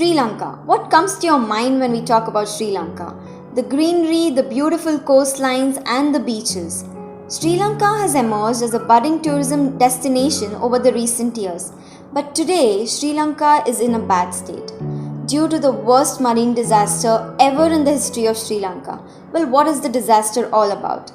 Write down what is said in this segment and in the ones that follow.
Sri Lanka. What comes to your mind when we talk about Sri Lanka? The greenery, the beautiful coastlines, and the beaches. Sri Lanka has emerged as a budding tourism destination over the recent years. But today, Sri Lanka is in a bad state due to the worst marine disaster ever in the history of Sri Lanka. Well, what is the disaster all about?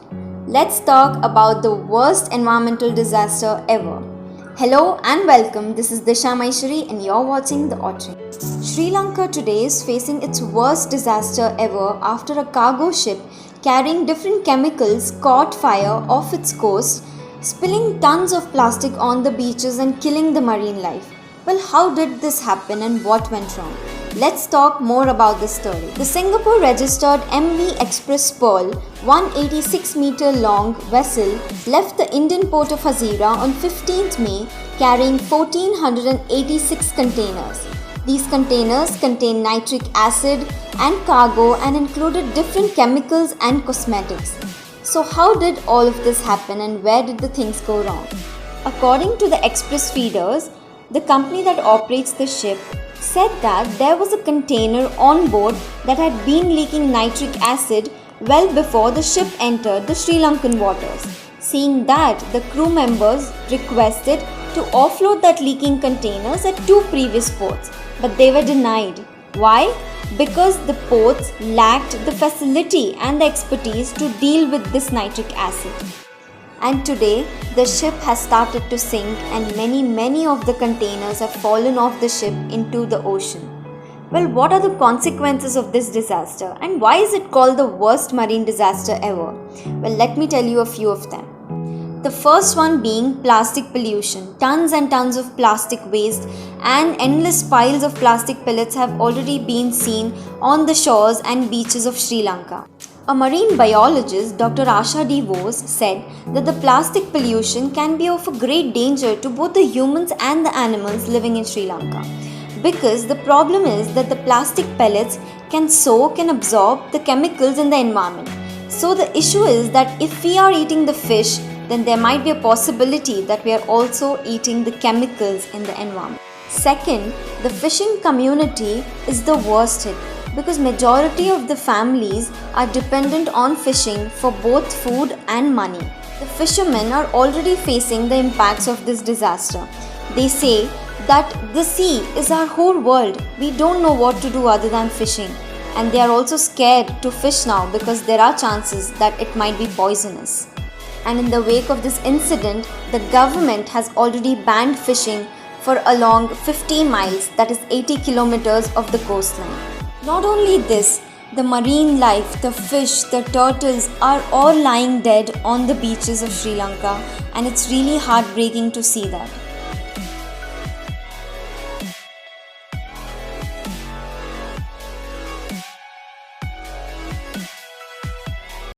Let's talk about the worst environmental disaster ever. Hello and welcome, this is Disha meishery and you're watching The Ottering. Sri Lanka today is facing its worst disaster ever after a cargo ship carrying different chemicals caught fire off its coast, spilling tons of plastic on the beaches and killing the marine life. Well, how did this happen and what went wrong? Let's talk more about this story. The Singapore-registered MV PressPearl, 186-meter-long vessel, left the Indian port of Hazira on 15th May carrying 1,486 containers. These containers contained nitric acid and cargo and included different chemicals and cosmetics. So how did all of this happen and where did the things go wrong? According to the express feeders, the company that operates the ship said that there was a container on board that had been leaking nitric acid well before the ship entered the Sri Lankan waters. Seeing that, the crew members requested to offload that leaking containers at two previous ports, but they were denied. Why? Because the ports lacked the facility and the expertise to deal with this nitric acid. And today, the ship has started to sink and many of the containers have fallen off the ship into the ocean. Well, what are the consequences of this disaster and why is it called the worst marine disaster ever? Well, let me tell you a few of them. The first one being plastic pollution. Tons and tons of plastic waste and endless piles of plastic pellets have already been seen on the shores and beaches of Sri Lanka. A marine biologist, Dr. Asha D. Vose, said that the plastic pollution can be of a great danger to both the humans and the animals living in Sri Lanka. Because the problem is that the plastic pellets can soak and absorb the chemicals in the environment. So the issue is that if we are eating the fish, then there might be a possibility that we are also eating the chemicals in the environment. Second, the fishing community is the worst hit because majority of the families are dependent on fishing for both food and money. The fishermen are already facing the impacts of this disaster. They say that the sea is our whole world. We don't know what to do other than fishing. And they are also scared to fish now because there are chances that it might be poisonous. And in the wake of this incident, the government has already banned fishing for along 50 miles, that is 80 kilometers of the coastline. Not only this, the marine life, the fish, the turtles are all lying dead on the beaches of Sri Lanka and it's really heartbreaking to see that.